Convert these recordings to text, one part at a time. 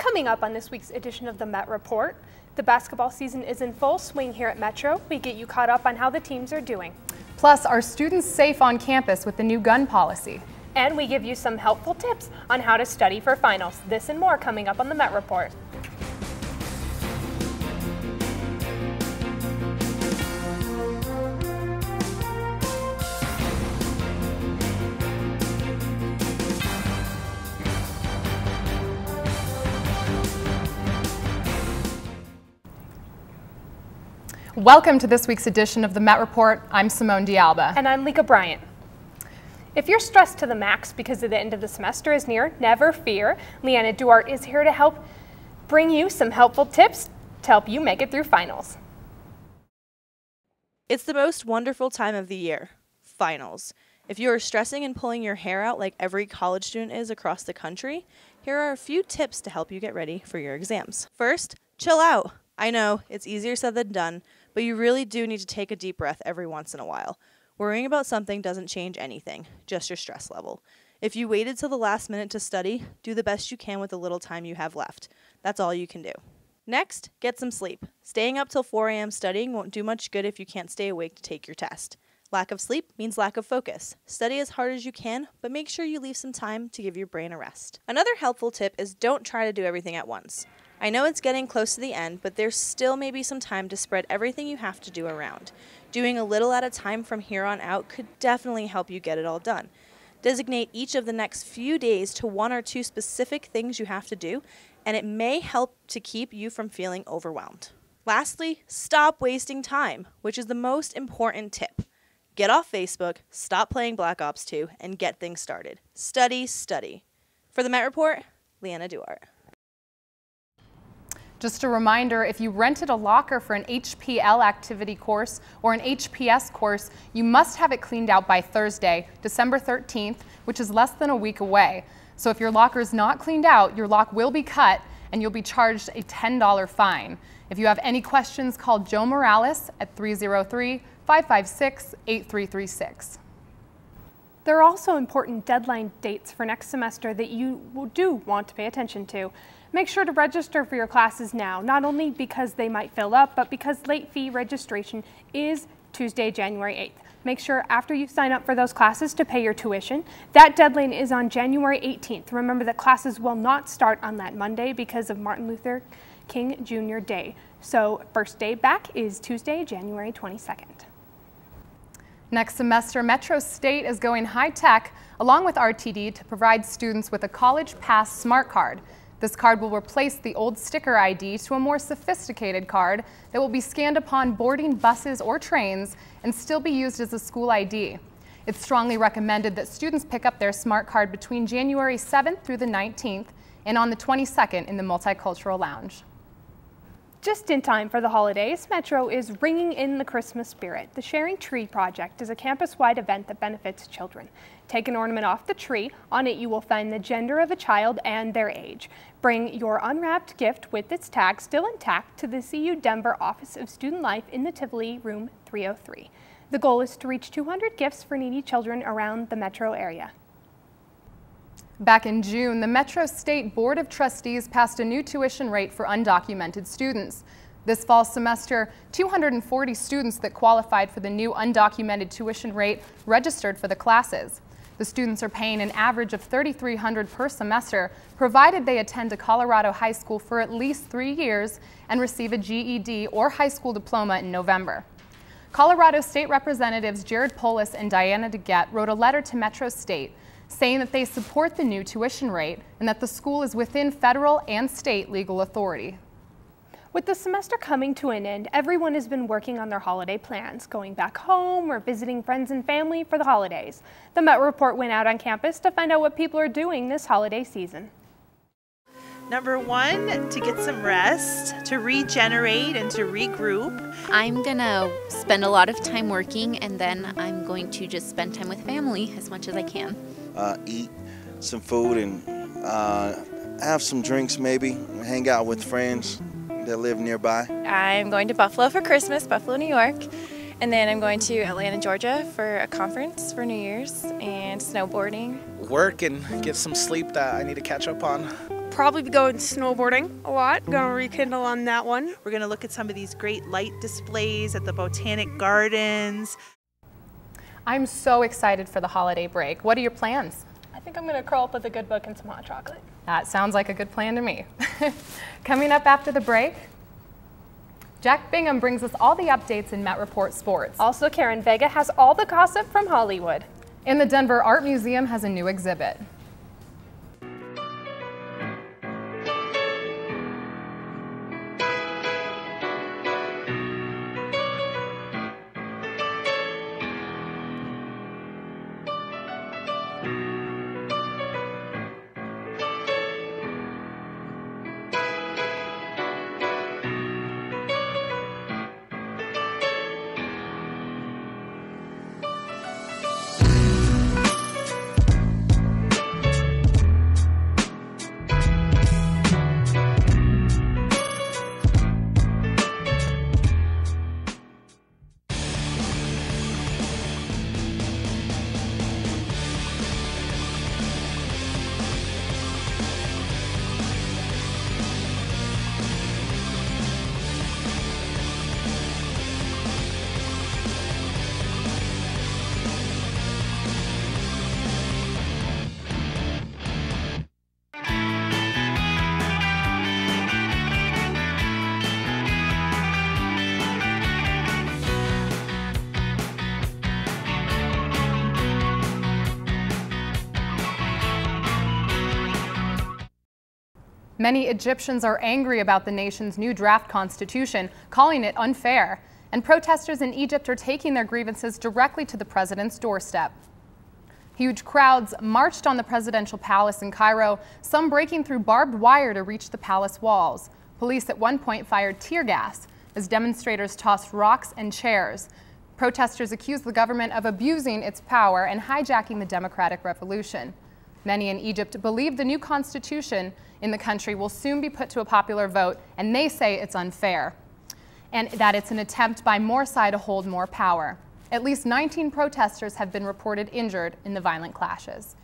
Coming up on this week's edition of the Met Report, the basketball season is in full swing here at Metro. We get you caught up on how the teams are doing. Plus, are students safe on campus with the new gun policy? And we give you some helpful tips on how to study for finals. This and more coming up on the Met Report. Welcome to this week's edition of the Met Report. I'm Simone Alba. And I'm Lieka Bryant. If you're stressed to the max because the end of the semester is near, never fear. Leanna Duarte is here to help bring you some helpful tips to help you make it through finals. It's the most wonderful time of the year, finals. If you are stressing and pulling your hair out like every college student is across the country, here are a few tips to help you get ready for your exams. First, chill out. I know, it's easier said than done, but you really do need to take a deep breath every once in a while. Worrying about something doesn't change anything, just your stress level. If you waited till the last minute to study, do the best you can with the little time you have left. That's all you can do. Next, get some sleep. Staying up till 4 a.m. studying won't do much good if you can't stay awake to take your test. Lack of sleep means lack of focus. Study as hard as you can, but make sure you leave some time to give your brain a rest. Another helpful tip is don't try to do everything at once. I know it's getting close to the end, but there's still maybe some time to spread everything you have to do around. Doing a little at a time from here on out could definitely help you get it all done. Designate each of the next few days to 1 or 2 specific things you have to do, and it may help to keep you from feeling overwhelmed. Lastly, stop wasting time, which is the most important tip. Get off Facebook, stop playing Black Ops 2, and get things started. Study, study. For the Met Report, Leanna Duarte. Just a reminder, if you rented a locker for an HPL activity course or an HPS course, you must have it cleaned out by Thursday, December 13th, which is less than a week away. So if your locker is not cleaned out, your lock will be cut and you'll be charged a $10 fine. If you have any questions, call Joe Morales at 303-556-8336. There are also important deadline dates for next semester that you do want to pay attention to. Make sure to register for your classes now, not only because they might fill up, but because late fee registration is Tuesday, January 8th. Make sure after you sign up for those classes to pay your tuition. That deadline is on January 18th. Remember that classes will not start on that Monday because of Martin Luther King Jr. Day. So first day back is Tuesday, January 22nd. Next semester, Metro State is going high-tech along with RTD to provide students with a College Pass Smart Card. This card will replace the old sticker ID to a more sophisticated card that will be scanned upon boarding buses or trains and still be used as a school ID. It's strongly recommended that students pick up their smart card between January 7th through the 19th and on the 22nd in the Multicultural Lounge. Just in time for the holidays, Metro is ringing in the Christmas spirit. The Sharing Tree Project is a campus-wide event that benefits children. Take an ornament off the tree. On it you will find the gender of a child and their age. Bring your unwrapped gift with its tag still intact to the CU Denver Office of Student Life in the Tivoli, room 303. The goal is to reach 200 gifts for needy children around the Metro area. Back in June, the Metro State Board of Trustees passed a new tuition rate for undocumented students. This fall semester, 240 students that qualified for the new undocumented tuition rate registered for the classes. The students are paying an average of $3,300 per semester, provided they attend a Colorado high school for at least 3 years and receive a GED or high school diploma in November. Colorado State Representatives Jared Polis and Diana DeGette wrote a letter to Metro State saying that they support the new tuition rate and that the school is within federal and state legal authority. With the semester coming to an end, everyone has been working on their holiday plans, going back home or visiting friends and family for the holidays. The Met Report went out on campus to find out what people are doing this holiday season. Number 1, to get some rest, to regenerate and to regroup. I'm gonna spend a lot of time working, and then I'm going to just spend time with family as much as I can. Eat some food and have some drinks maybe, hang out with friends that live nearby. I'm going to Buffalo for Christmas, Buffalo, New York, and then I'm going to Atlanta, Georgia for a conference for New Year's and snowboarding. Work and get some sleep that I need to catch up on. probably be going snowboarding a lot. Gonna rekindle on that one. We're going to look at some of these great light displays at the Botanic Gardens. I'm so excited for the holiday break. What are your plans? I think I'm going to curl up with a good book and some hot chocolate. That sounds like a good plan to me. Coming up after the break, Jack Bingham brings us all the updates in Met Report Sports. Also, Karen Vega has all the gossip from Hollywood. And the Denver Art Museum has a new exhibit. Many Egyptians are angry about the nation's new draft constitution, calling it unfair. And protesters in Egypt are taking their grievances directly to the president's doorstep. Huge crowds marched on the presidential palace in Cairo, some breaking through barbed wire to reach the palace walls. Police at one point fired tear gas as demonstrators tossed rocks and chairs. Protesters accused the government of abusing its power and hijacking the democratic revolution. Many in Egypt believe the new constitution in the country will soon be put to a popular vote, and they say it's unfair, and that it's an attempt by Morsi to hold more power. At least 19 protesters have been reported injured in the violent clashes.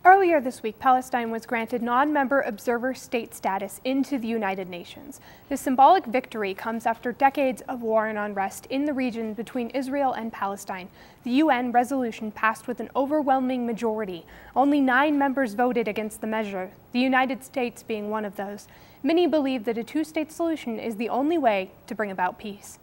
Earlier this week, Palestine was granted non-member observer state status into the United Nations. This symbolic victory comes after decades of war and unrest in the region between Israel and Palestine. The UN resolution passed with an overwhelming majority. Only 9 members voted against the measure, the United States being one of those. Many believe that a two-state solution is the only way to bring about peace.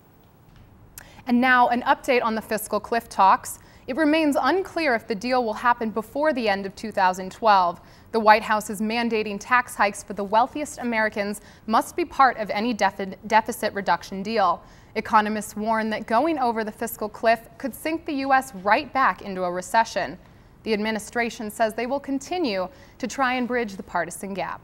And now an update on the fiscal cliff talks. It remains unclear if the deal will happen before the end of 2012. The White House is mandating tax hikes for the wealthiest Americans must be part of any deficit reduction deal. Economists warn that going over the fiscal cliff could sink the U.S. right back into a recession. The administration says they will continue to try and bridge the partisan gap.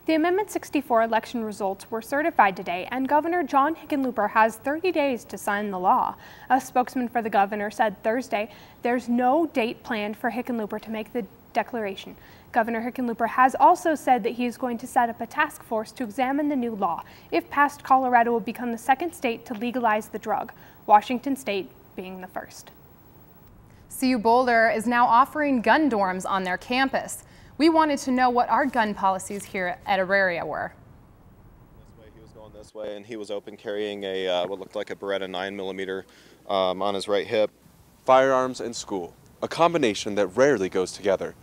The Amendment 64 election results were certified today, and Governor John Hickenlooper has 30 days to sign the law. A spokesman for the governor said Thursday there's no date planned for Hickenlooper to make the declaration. Governor Hickenlooper has also said that he is going to set up a task force to examine the new law. If passed, Colorado will become the second state to legalize the drug, Washington State being the first. CU Boulder is now offering gun dorms on their campus. We wanted to know what our gun policies here at Auraria were. He was going this way, and he was open carrying a what looked like a Beretta 9mm on his right hip. Firearms and school, a combination that rarely goes together.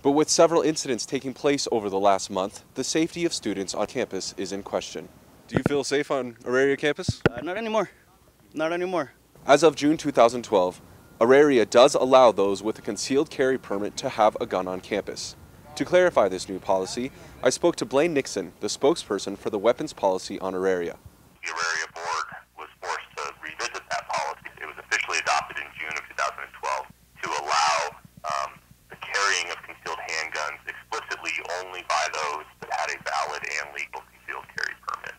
But with several incidents taking place over the last month, the safety of students on campus is in question. Do you feel safe on Auraria campus? Not anymore. Not anymore. As of June 2012, Auraria does allow those with a concealed carry permit to have a gun on campus. To clarify this new policy, I spoke to Blaine Nixon, the spokesperson for the weapons policy on Auraria. The Auraria board was forced to revisit that policy. It was officially adopted in June of 2012 to allow the carrying of concealed handguns explicitly only by those that had a valid and legal concealed carry permit.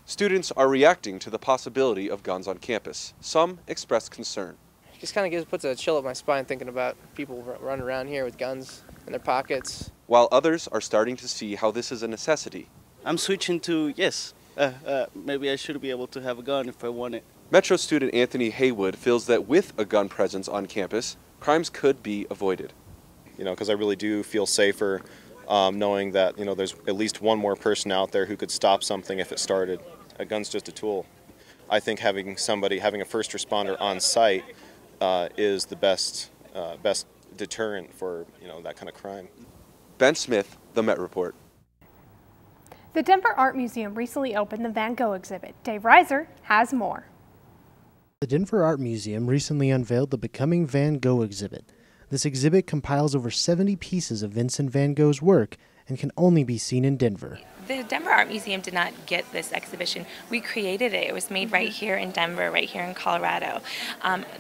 Students are reacting to the possibility of guns on campus. Some expressed concern. Just kind of puts a chill up my spine thinking about people running around here with guns in their pockets. While others are starting to see how this is a necessity. I'm switching to yes. Maybe I should be able to have a gun if I want it. Metro student Anthony Haywood feels that with a gun presence on campus, crimes could be avoided. You know, because I really do feel safer knowing that, there's at least one more person out there who could stop something if it started. A gun's just a tool. I think having a first responder on site is the best deterrent for, that kind of crime. Ben Smith, The Met Report. The Denver Art Museum recently opened the Van Gogh exhibit. Dave Reiser has more. The Denver Art Museum recently unveiled the Becoming Van Gogh exhibit. This exhibit compiles over 70 pieces of Vincent van Gogh's work and can only be seen in Denver. The Denver Art Museum did not get this exhibition. We created it. It was made right here in Denver, right here in Colorado.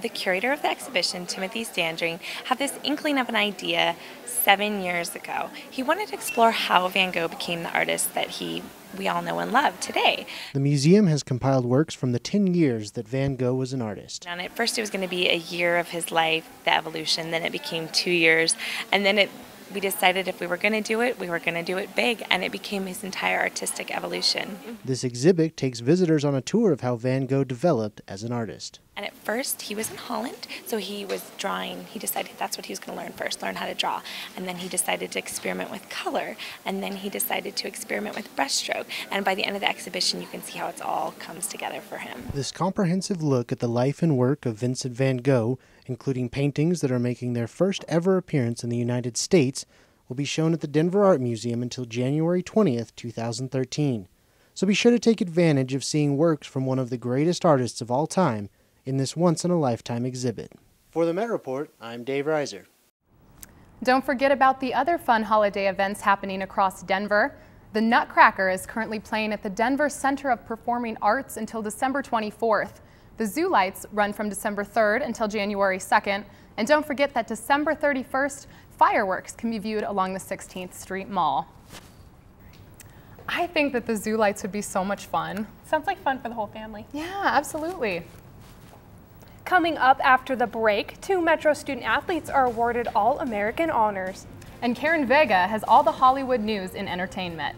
The curator of the exhibition, Timothy Standring, had this inkling of an idea 7 years ago. He wanted to explore how Van Gogh became the artist that we all know and love today. The museum has compiled works from the 10 years that Van Gogh was an artist. And at first it was going to be a year of his life, the evolution, then it became 2 years, and then we decided if we were going to do it, we were going to do it big, and it became his entire artistic evolution. This exhibit takes visitors on a tour of how Van Gogh developed as an artist. And at first, he was in Holland, so he was drawing. He decided that's what he was going to learn first, learn how to draw. And then he decided to experiment with color, and then he decided to experiment with brushstroke. And by the end of the exhibition, you can see how it all comes together for him. This comprehensive look at the life and work of Vincent van Gogh, including paintings that are making their first ever appearance in the United States, will be shown at the Denver Art Museum until January 20th, 2013. So be sure to take advantage of seeing works from one of the greatest artists of all time in this once-in-a-lifetime exhibit. For the Met Report, I'm Dave Reiser. Don't forget about the other fun holiday events happening across Denver. The Nutcracker is currently playing at the Denver Center of Performing Arts until December 24th. The Zoo Lights run from December 3rd until January 2nd. And don't forget that December 31st, fireworks can be viewed along the 16th Street Mall. I think that the Zoo Lights would be so much fun. Sounds like fun for the whole family. Yeah, absolutely. Coming up after the break, 2 Metro student athletes are awarded All-American honors. And Karen Vega has all the Hollywood news in EntertainMET.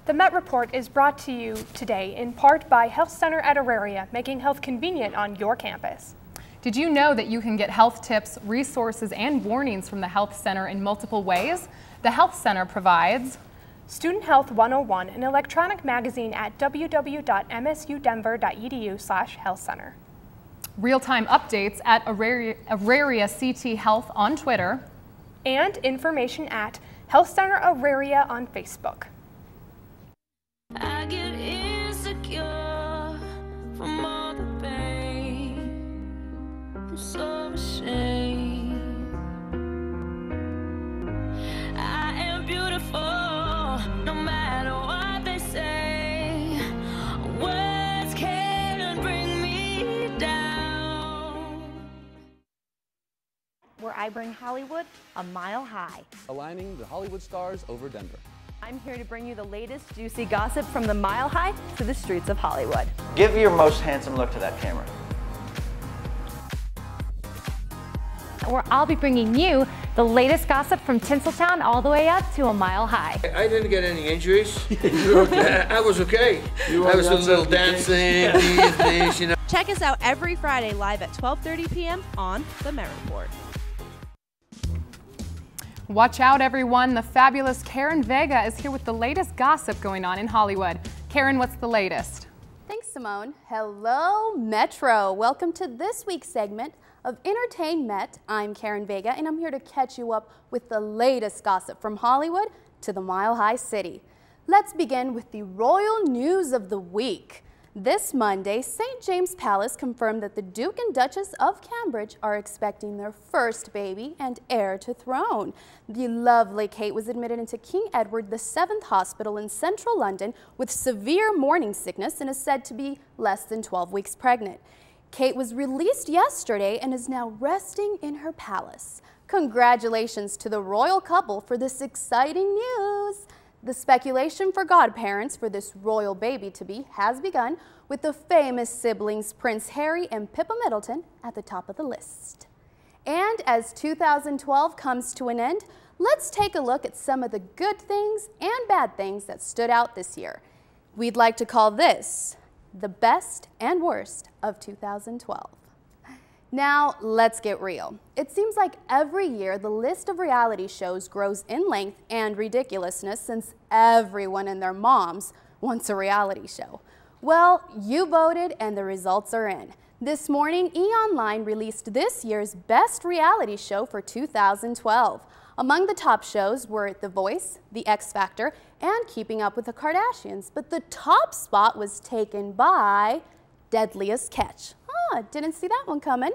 The Met Report is brought to you today in part by Health Center at Auraria, making health convenient on your campus. Did you know that you can get health tips, resources, and warnings from the Health Center in multiple ways? The Health Center provides Student Health 101, an electronic magazine at www.msudenver.edu/healthcenter. Real-time updates at Auraria CT Health on Twitter. And information at Health Center Auraria on Facebook. I get insecure from all the pain. I'm so ashamed. I am beautiful, no matter what they say. Words can't bring me down. Where I bring Hollywood a mile high. Aligning the Hollywood stars over Denver. I'm here to bring you the latest juicy gossip from the Mile High to the streets of Hollywood. Give your most handsome look to that camera. Where I'll be bringing you the latest gossip from Tinseltown all the way up to a mile high. I didn't get any injuries. You okay? I was okay. I was a little dancing, these things, you know. Check us out every Friday live at 12:30 p.m. on The Met Report. Watch out, everyone. The fabulous Karen Vega is here with the latest gossip going on in Hollywood. Karen, what's the latest? Thanks, Simone. Hello, Metro. Welcome to this week's segment of EntertainMET. I'm Karen Vega, and I'm here to catch you up with the latest gossip from Hollywood to the Mile High City. Let's begin with the royal news of the week. This Monday, St. James Palace confirmed that the Duke and Duchess of Cambridge are expecting their first baby and heir to throne. The lovely Kate was admitted into King Edward VII Hospital in central London with severe morning sickness and is said to be less than 12 weeks pregnant. Kate was released yesterday and is now resting in her palace. Congratulations to the royal couple for this exciting news. The speculation for godparents for this royal baby-to-be has begun, with the famous siblings Prince Harry and Pippa Middleton at the top of the list. And as 2012 comes to an end, let's take a look at some of the good things and bad things that stood out this year. We'd like to call this the best and worst of 2012. Now, let's get real. It seems like every year the list of reality shows grows in length and ridiculousness since everyone and their moms wants a reality show. Well, you voted and the results are in. This morning, E! released this year's best reality show for 2012. Among the top shows were The Voice, The X Factor, and Keeping Up with the Kardashians. But the top spot was taken by Deadliest Catch. Didn't see that one coming.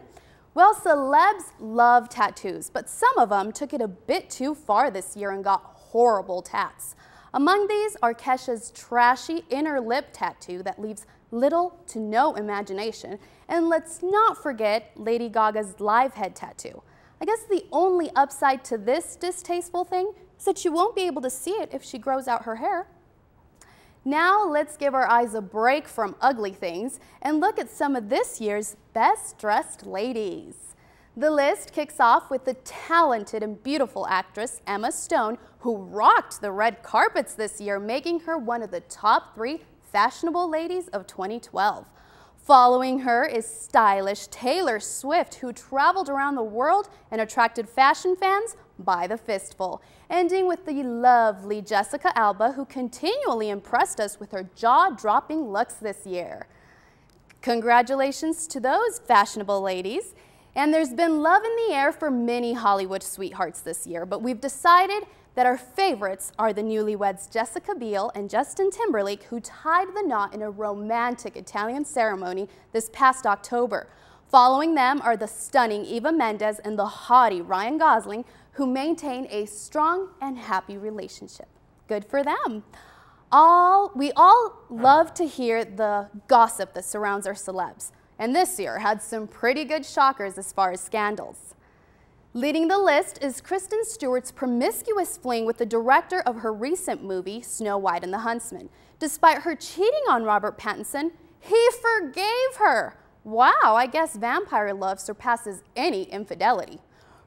Well, celebs love tattoos, but some of them took it a bit too far this year and got horrible tats. Among these are Kesha's trashy inner lip tattoo that leaves little to no imagination. And let's not forget Lady Gaga's live head tattoo. I guess the only upside to this distasteful thing is that you won't be able to see it if she grows out her hair. Now let's give our eyes a break from ugly things and look at some of this year's best dressed ladies. The list kicks off with the talented and beautiful actress Emma Stone, who rocked the red carpets this year, making her one of the top 3 fashionable ladies of 2012. Following her is stylish Taylor Swift, who traveled around the world and attracted fashion fans by the fistful. Ending with the lovely Jessica Alba, who continually impressed us with her jaw-dropping looks this year. Congratulations to those fashionable ladies. And there's been love in the air for many Hollywood sweethearts this year, but we've decided that our favorites are the newlyweds Jessica Biel and Justin Timberlake, who tied the knot in a romantic Italian ceremony this past October. Following them are the stunning Eva Mendes and the haughty Ryan Gosling, who maintain a strong and happy relationship. Good for them. We all love to hear the gossip that surrounds our celebs, and this year had some pretty good shockers as far as scandals. Leading the list is Kristen Stewart's promiscuous fling with the director of her recent movie, Snow White and the Huntsman. Despite her cheating on Robert Pattinson, he forgave her. Wow, I guess vampire love surpasses any infidelity.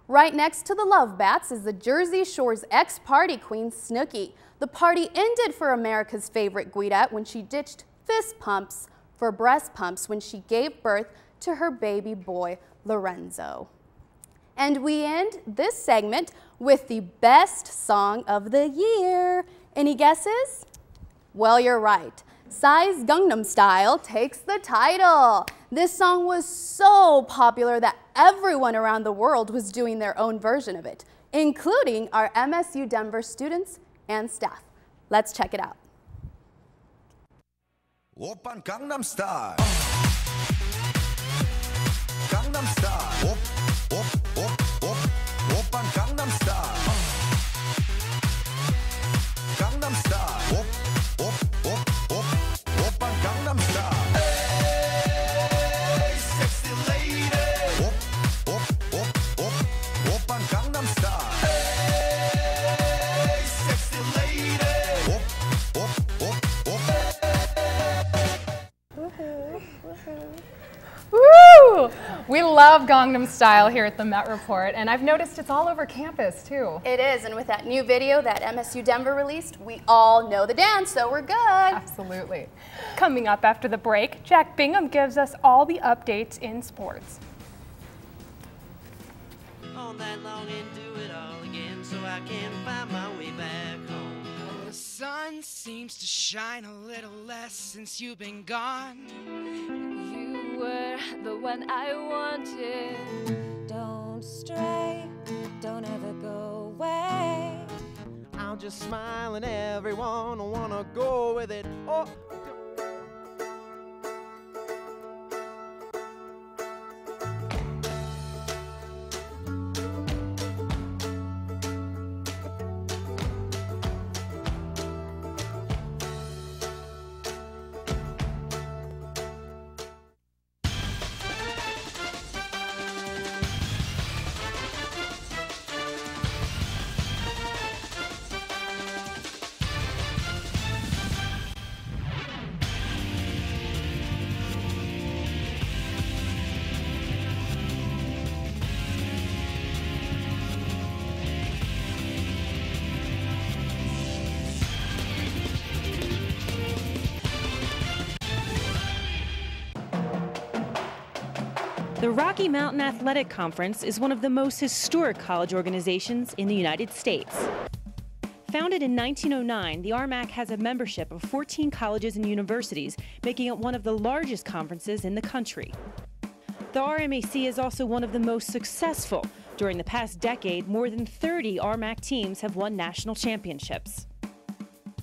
Right next to the Love Bats is the Jersey Shore's ex-party queen, Snooki. The party ended for America's favorite Guidette when she ditched fist pumps for breast pumps when she gave birth to her baby boy, Lorenzo. And we end this segment with the best song of the year. Any guesses? Well, you're right. Psy's Gangnam Style takes the title. This song was so popular that everyone around the world was doing their own version of it, including our MSU Denver students and staff. Let's check it out. Oppan Gangnam Style. Gangnam Style. Oppan Gangnam Style. Gangnam Style. Oppan Gangnam Style. Hey, sexy lady. Oppan Gangnam Style. Hey, sexy lady. Woo! We love Gangnam Style here at the Met Report, and I've noticed it's all over campus too. It is, and with that new video that MSU Denver released, we all know the dance, so we're good. Absolutely. Coming up after the break, Jack Bingham gives us all the updates in sports. All night long and do it all again so I can find my way back home. The sun seems to shine a little less since you've been gone. You were the one I wanted. Don't stray, don't ever go away. I'll just smile and everyone will wanna go with it. Oh. The Rocky Mountain Athletic Conference is one of the most historic college organizations in the United States. Founded in 1909, the RMAC has a membership of 14 colleges and universities, making it one of the largest conferences in the country. The RMAC is also one of the most successful. During the past decade, more than 30 RMAC teams have won national championships.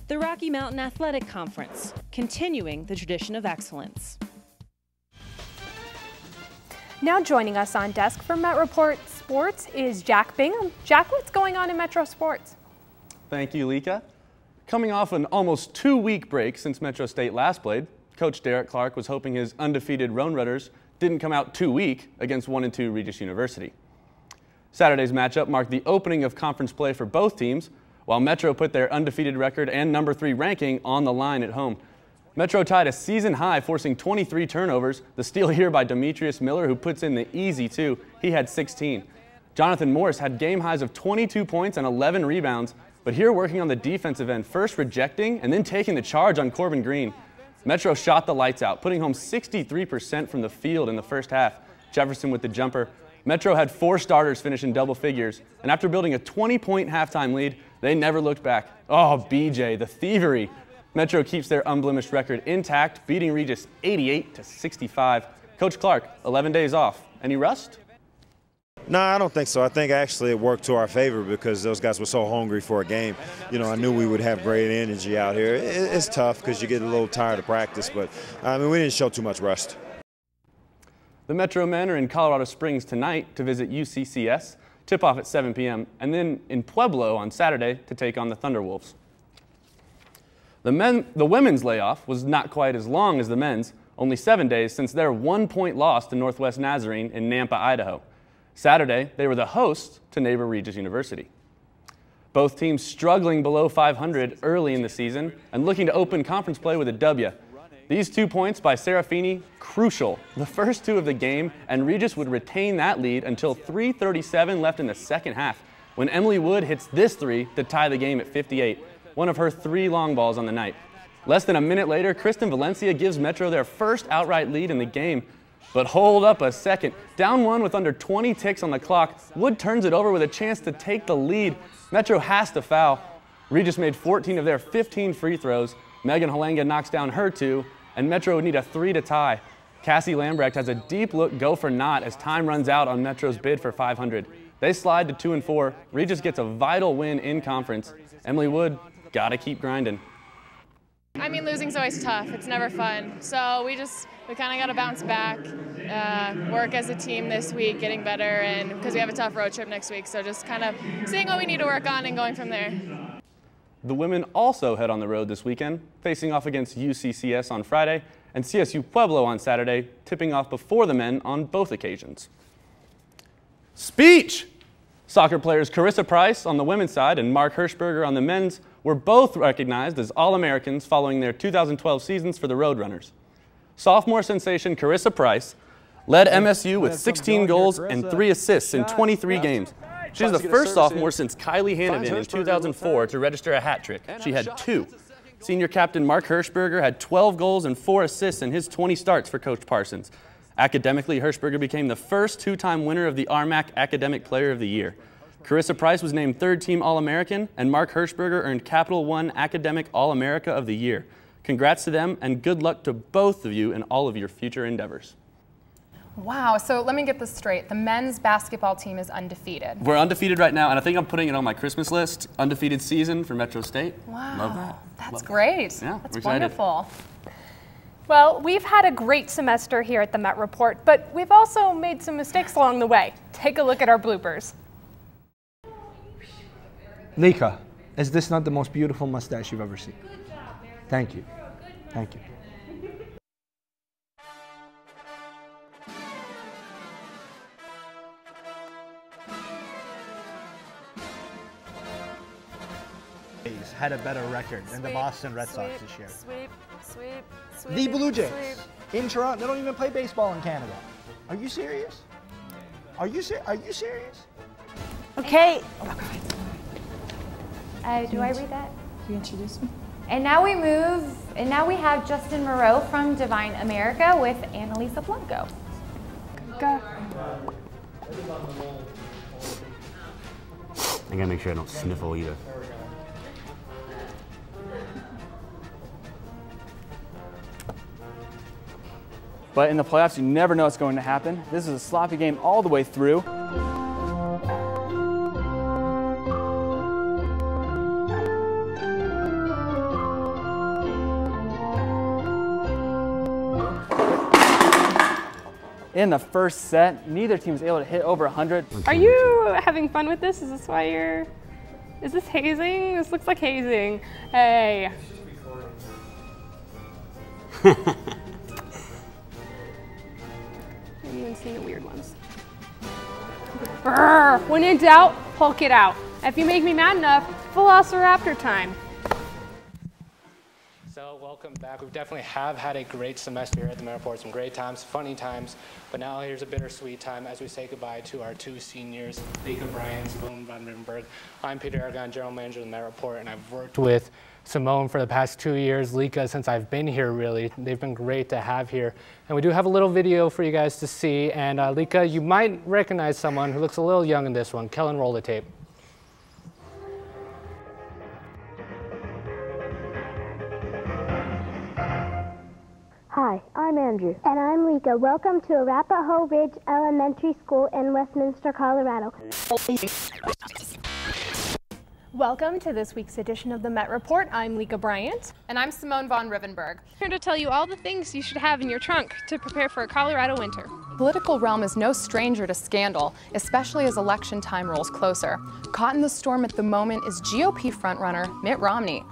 The Rocky Mountain Athletic Conference, continuing the tradition of excellence. Now joining us on desk for Met Report Sports is Jack Bingham. Jack, what's going on in Metro Sports? Thank you, Lieka. Coming off an almost 2-week break since Metro State last played, Coach Derek Clark was hoping his undefeated Roan Rudders didn't come out too weak against 1-2 Regis University. Saturday's matchup marked the opening of conference play for both teams, while Metro put their undefeated record and number 3 ranking on the line at home. Metro tied a season high, forcing 23 turnovers, the steal here by Demetrius Miller, who puts in the easy 2. He had 16. Jonathan Morris had game highs of 22 points and 11 rebounds, but here working on the defensive end, first rejecting and then taking the charge on Corbin Green. Metro shot the lights out, putting home 63% from the field in the first half. Jefferson with the jumper. Metro had 4 starters finish in double figures, and after building a 20-point halftime lead, they never looked back. Oh, BJ, the thievery. Metro keeps their unblemished record intact, beating Regis 88-65. Coach Clark, 11 days off. Any rust? No, I don't think so. I think actually it worked to our favor because those guys were so hungry for a game. You know, I knew we would have great energy out here. It's tough because you get a little tired of practice, but I mean, we didn't show too much rust. The Metro men are in Colorado Springs tonight to visit UCCS, tip-off at 7 p.m., and then in Pueblo on Saturday to take on the Thunderwolves. The women's layoff was not quite as long as the men's, only 7 days since their 1-point loss to Northwest Nazarene in Nampa, Idaho. Saturday, they were the hosts to neighbor Regis University. Both teams struggling below 500 early in the season and looking to open conference play with a W. These 2 points by Serafini, crucial, the first 2 of the game, and Regis would retain that lead until 3:37 left in the second half, when Emily Wood hits this 3 to tie the game at 58, one of her 3 long balls on the night. Less than a minute later, Kristen Valencia gives Metro their first outright lead in the game. But hold up a second. Down 1 with under 20 ticks on the clock, Wood turns it over with a chance to take the lead. Metro has to foul. Regis made 14 of their 15 free throws. Megan Halenga knocks down her 2, and Metro would need a 3 to tie. Cassie Lambrecht has a deep look go for naught as time runs out on Metro's bid for 500. They slide to 2-4. Regis gets a vital win in conference. Emily Wood, gotta keep grinding. I mean, losing's always tough. It's never fun. So we kind of got to bounce back, work as a team this week, getting better, and because we have a tough road trip next week. So just kind of seeing what we need to work on and going from there. The women also head on the road this weekend, facing off against UCCS on Friday and CSU Pueblo on Saturday, tipping off before the men on both occasions. Speech! Soccer players Carissa Price on the women's side and Mark Hirschberger on the men's were both recognized as All-Americans following their 2012 seasons for the Roadrunners. Sophomore sensation Carissa Price led MSU with 16 goals and 3 assists in 23 games. She's the first sophomore since Kylie Hannigan in 2004 to register a hat trick. She had 2. Senior captain Mark Hirschberger had 12 goals and 4 assists in his 20 starts for Coach Parsons. Academically, Hirschberger became the first 2-time winner of the RMAC Academic Player of the Year. Carissa Price was named 3rd-team All-American, and Mark Hirschberger earned Capital One Academic All-America of the Year. Congrats to them, and good luck to both of you in all of your future endeavors. Wow, so let me get this straight. The men's basketball team is undefeated. We're undefeated right now, and I think I'm putting it on my Christmas list. Undefeated season for Metro State. Wow, love that. That's great. Yeah, that's we're excited. Wonderful. Well, we've had a great semester here at the Met Report, but we've also made some mistakes along the way. Take a look at our bloopers. Lieka, is this not the most beautiful mustache you've ever seen? Thank you. Thank you. Had a better record than the Boston Red Sox this year. Sweep. The Blue Jays in Toronto. They don't even play baseball in Canada. Are you serious? Are you serious? Okay. Do I read that? You introduce me. And now we have Justin Moreau from Divine America with Annalisa Blanco. I gotta make sure I don't sniffle either. But in the playoffs, you never know what's going to happen. This is a sloppy game all the way through. In the first set, neither team was able to hit over 100. Are you having fun with this? Is this why you're... Is this hazing? This looks like hazing. Hey. I've even seen the weird ones. Brr. When in doubt, Hulk it out. If you make me mad enough, Velociraptor time. So welcome back. We definitely have had a great semester here at the Met Report, some great times, funny times, but now here's a bittersweet time as we say goodbye to our two seniors, Lieka, Bryant, Simone von Rippenberg. I'm Peter Aragon, General Manager of the Met Report, and I've worked with Simone for the past 2 years, Lieka since I've been here really. They've been great to have here. And we do have a little video for you guys to see, and Lieka, you might recognize someone who looks a little young in this one. Kellen, roll the tape. Hi, I'm Andrew. And I'm Lieka. Welcome to Arapahoe Ridge Elementary School in Westminster, Colorado. Welcome to this week's edition of the Met Report. I'm Lieka Bryant. And I'm Simone von Rippenberg. Here to tell you all the things you should have in your trunk to prepare for a Colorado winter. The political realm is no stranger to scandal, especially as election time rolls closer. Caught in the storm at the moment is GOP frontrunner Mitt Romney.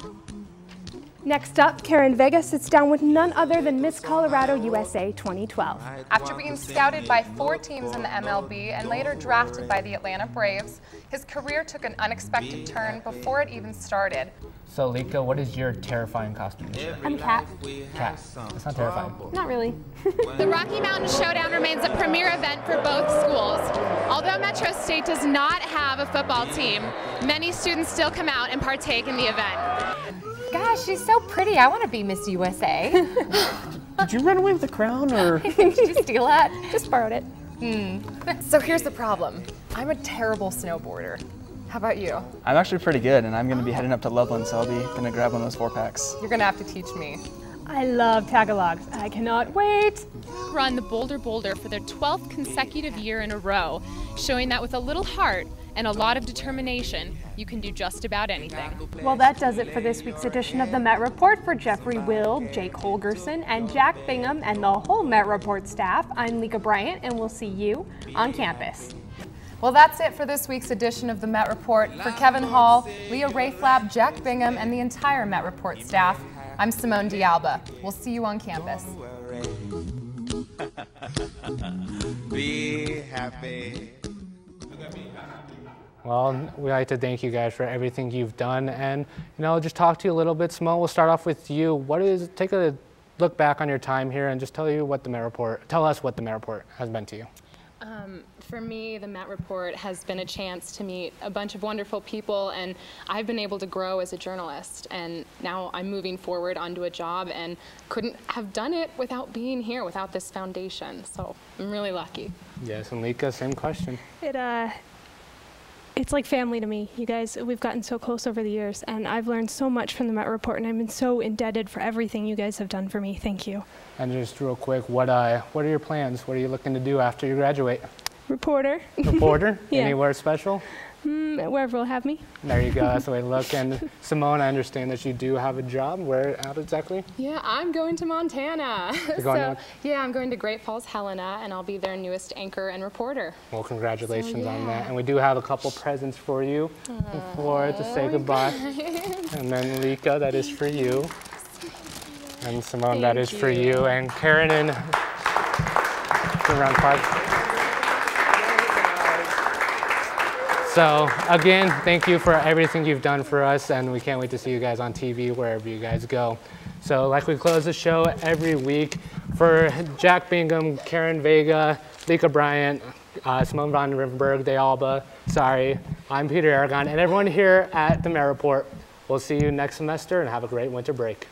Next up, Karen Vega sits down with none other than Miss Colorado USA 2012. After being scouted by 4 teams in the MLB and later drafted by the Atlanta Braves, his career took an unexpected turn before it even started. So Lieka, what is your terrifying costume this year? I'm Cat. Cat. It's not terrifying. Not really. The Rocky Mountain Showdown remains a premier event for both schools. Although Metro State does not have a football team, many students still come out and partake in the event. Gosh, she's so pretty. I want to be Miss USA. Did you run away with the crown, or? Did you steal that? Just borrowed it. So here's the problem. I'm a terrible snowboarder. How about you? I'm actually pretty good, and I'm going to be heading up to Loveland, so I'll be going to grab one of those 4-packs. You're going to have to teach me. I love Tagalogs. I cannot wait. Run the Boulder Boulder for their 12th consecutive year in a row, showing that with a little heart and a lot of determination, you can do just about anything. Well, that does it for this week's edition of the Met Report. For Jeffrey Will, Jake Holgerson, and Jack Bingham, and the whole Met Report staff, I'm Lieka Bryant, and we'll see you on campus. Well, that's it for this week's edition of the Met Report. For Kevin Hall, Leah Rayflab, Jack Bingham, and the entire Met Report staff, I'm Simone Alba. We'll see you on campus. Be happy. Well, we'd like to thank you guys for everything you've done, and just talk to you a little bit. Simone, we'll start off with you. Take a look back on your time here and just tell us what the Met Report has meant to you. For me, the Met Report has been a chance to meet a bunch of wonderful people, and I've been able to grow as a journalist, and now I'm moving forward onto a job and couldn't have done it without being here, without this foundation, so I'm really lucky. Yes, and Lieka, same question. It's like family to me. You guys, we've gotten so close over the years, and I've learned so much from the Met Report, and I've been so indebted for everything you guys have done for me. Thank you. And just real quick, what are your plans? What are you looking to do after you graduate? Reporter. Reporter? Yeah. Anywhere special? Wherever will have me. There you go. That's the way to look. And Simone, I understand that you do have a job. Where out exactly? Yeah, I'm going to Montana. Yeah, I'm going to Great Falls Helena, and I'll be their newest anchor and reporter. Well, congratulations on that. And we do have a couple presents for you to say goodbye. And then Lieka, that is for you. And Simone, that is for you. And Karen and around 5. So again, thank you for everything you've done for us, and we can't wait to see you guys on TV wherever you guys go. So like we close the show every week, for Jack Bingham, Karen Vega, Lieka Bryant, Simone von Rippenberg, Alba, I'm Peter Aragon, and everyone here at the Met Report. We'll see you next semester, and have a great winter break.